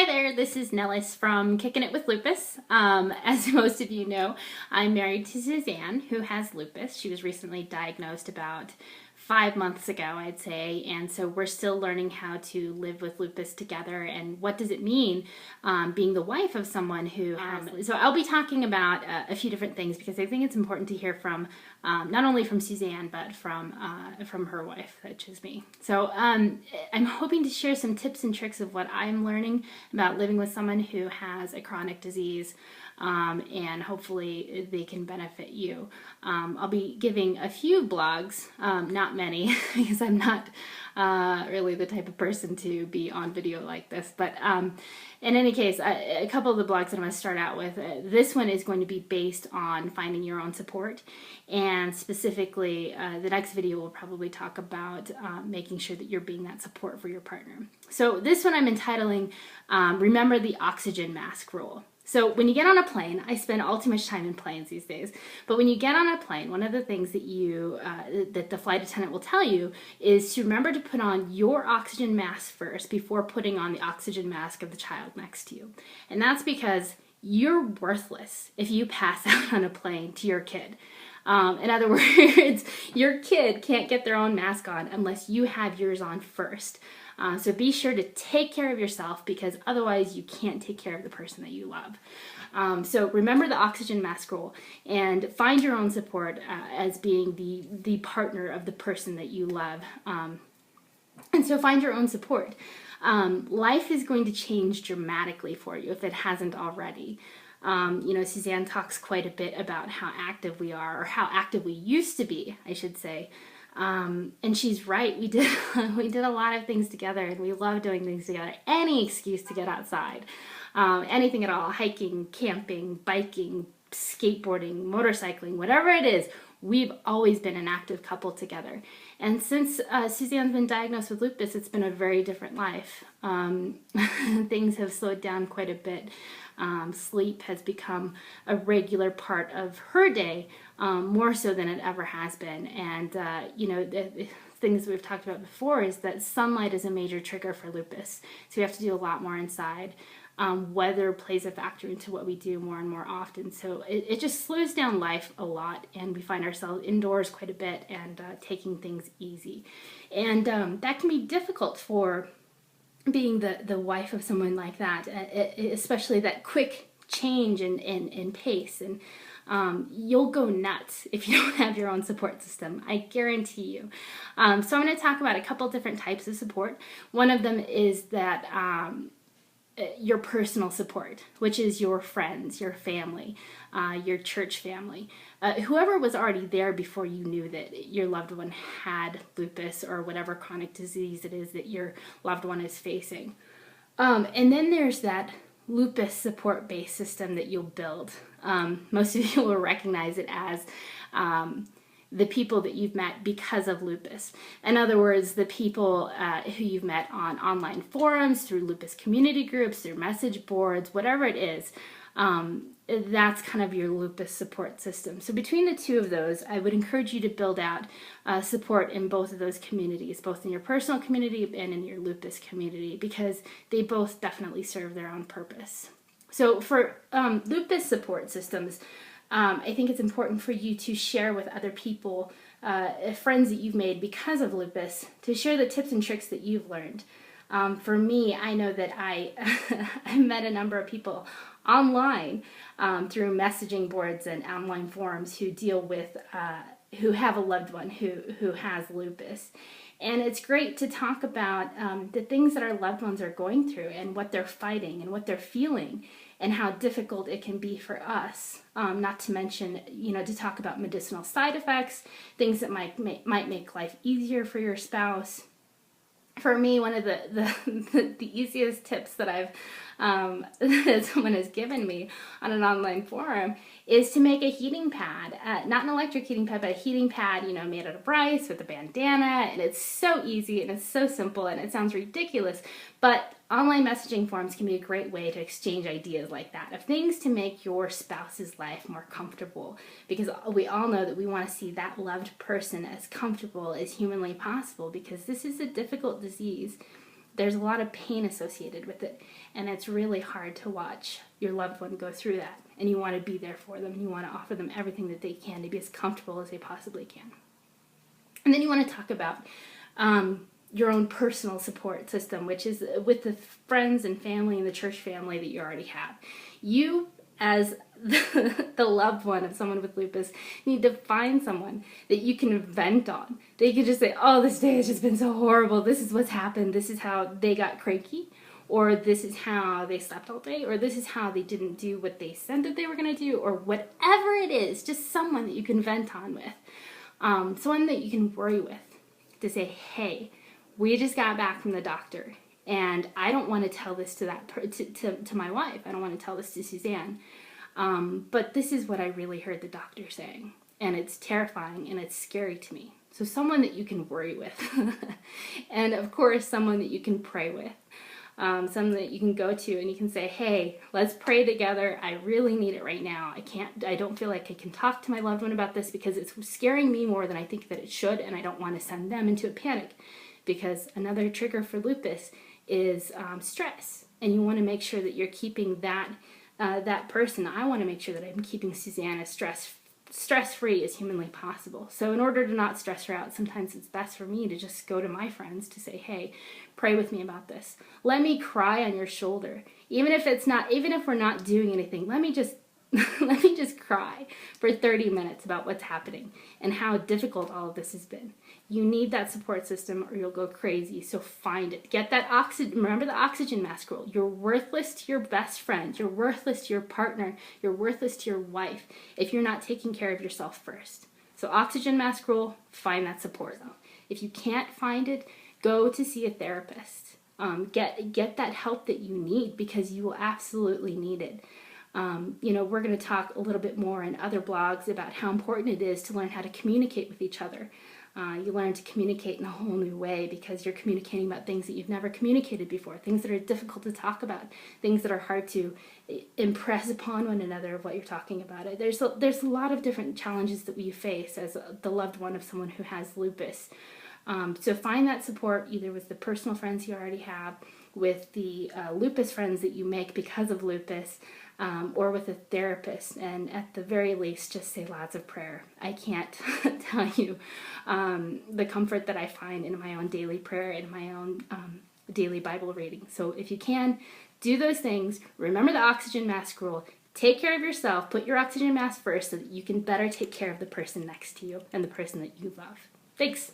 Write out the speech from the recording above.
there, this is Nellis from Kickin' It with Lupus. As most of you know, I'm married to Suzanne, who has lupus. She was recently diagnosed about 5 months ago, I'd say, and so we're still learning how to live with lupus together and what does it mean being the wife of someone who has lupus. So I'll be talking about a few different things because I think it's important to hear from not only from Suzanne but from her wife, which is me. So I'm hoping to share some tips and tricks of what I'm learning about living with someone who has a chronic disease, and hopefully they can benefit you. I'll be giving a few blogs, not many, because I'm not really the type of person to be on video like this, but in any case, a couple of the blogs that I'm going to start out with, this one is going to be based on finding your own support, and specifically the next video will probably talk about making sure that you're being that support for your partner. So this one I'm entitling Remember the Oxygen Mask Rule. So when you get on a plane, I spend all too much time in planes these days, but when you get on a plane, one of the things that that the flight attendant will tell you is to remember to put on your oxygen mask first before putting on the oxygen mask of the child next to you. And that's because you're worthless if you pass out on a plane to your kid. In other words, your kid can't get their own mask on unless you have yours on first. So be sure to take care of yourself because otherwise you can't take care of the person that you love. So remember the oxygen mask rule and find your own support as being the partner of the person that you love. And so find your own support. Life is going to change dramatically for you if it hasn't already. Suzanne talks quite a bit about how active we are, or how active we used to be, I should say. And she's right. We did a lot of things together, and we love doing things together. Any excuse to get outside, anything at all, hiking, camping, biking, skateboarding, motorcycling, whatever it is, we've always been an active couple together. And since Suzanne's been diagnosed with lupus, it's been a very different life. Things have slowed down quite a bit. Sleep has become a regular part of her day, more so than it ever has been. And, the things we've talked about before is that sunlight is a major trigger for lupus. So we have to do a lot more inside. Weather plays a factor into what we do more and more often. So it just slows down life a lot, and we find ourselves indoors quite a bit and taking things easy. And that can be difficult for being the wife of someone like that, especially that quick change in pace. And you'll go nuts if you don't have your own support system. I guarantee you. So I'm going to talk about a couple different types of support. One of them is that your personal support, which is your friends, your family, your church family, whoever was already there before you knew that your loved one had lupus or whatever chronic disease it is that your loved one is facing. And then there's that lupus support-based system that you'll build. Most of you will recognize it as the people that you've met because of lupus. In other words, the people who you've met on online forums, through lupus community groups, through message boards, whatever it is, that's kind of your lupus support system. So between the two of those, I would encourage you to build out support in both of those communities, both in your personal community and in your lupus community, because they both definitely serve their own purpose. So for lupus support systems, I think it's important for you to share with other people, friends that you've made because of lupus, to share the tips and tricks that you've learned. For me, I know that I met a number of people online through messaging boards and online forums who deal with, who have a loved one who has lupus. And it's great to talk about the things that our loved ones are going through and what they're fighting and what they're feeling and how difficult it can be for us. Not to mention, to talk about medicinal side effects, things that might make life easier for your spouse. For me, one of the easiest tips that that someone has given me on an online forum is to make a heating pad, not an electric heating pad, but a heating pad, made out of rice with a bandana. And it's so easy and it's so simple and it sounds ridiculous, but online messaging forums can be a great way to exchange ideas like that, of things to make your spouse's life more comfortable, because we all know that we want to see that loved person as comfortable as humanly possible, because this is a difficult disease there's a lot of pain associated with it, and it's really hard to watch your loved one go through that, and you want to be there for them, and you want to offer them everything that they can to be as comfortable as they possibly can. And then you want to talk about your own personal support system, which is with the friends and family and the church family that you already have. You, as the loved one of someone with lupus, need to find someone that you can vent on. They can just say, oh, this day has just been so horrible. This is what's happened. This is how they got cranky, or this is how they slept all day, or this is how they didn't do what they said that they were going to do, or whatever it is, just someone that you can vent on with. Someone that you can worry with, to say, hey, we just got back from the doctor, and I don't want to tell this to to my wife. I don't want to tell this to Suzanne. But this is what I really heard the doctor saying, and it's terrifying and it's scary to me. So someone that you can worry with, and of course someone that you can pray with, someone that you can go to and you can say, hey, let's pray together. I really need it right now. I don't feel like I can talk to my loved one about this because it's scaring me more than I think that it should, and I don't want to send them into a panic, because another trigger for lupus is stress, and you want to make sure that you're keeping that person. I want to make sure that I'm keeping Suzanne as stress-free as humanly possible. So in order to not stress her out, sometimes it's best for me to just go to my friends to say, hey, pray with me about this. Let me cry on your shoulder. Even if we're not doing anything, let me just cry for 30 minutes about what's happening and how difficult all of this has been. You need that support system or you'll go crazy, so find it. Get that oxygen. Remember the oxygen mask rule. You're worthless to your best friend. You're worthless to your partner. You're worthless to your wife if you're not taking care of yourself first. So oxygen mask rule, find that support. If you can't find it, go to see a therapist. Get that help that you need, because you will absolutely need it. We're going to talk a little bit more in other blogs about how important it is to learn how to communicate with each other. You learn to communicate in a whole new way because you're communicating about things that you've never communicated before, things that are difficult to talk about, things that are hard to impress upon one another of what you're talking about. There's a lot of different challenges that we face as the loved one of someone who has lupus. So find that support either with the personal friends you already have, with the lupus friends that you make because of lupus, or with a therapist, and at the very least, just say lots of prayer. I can't tell you the comfort that I find in my own daily prayer and my own daily Bible reading. So if you can, do those things. Remember the oxygen mask rule. Take care of yourself. Put your oxygen mask first so that you can better take care of the person next to you and the person that you love. Thanks.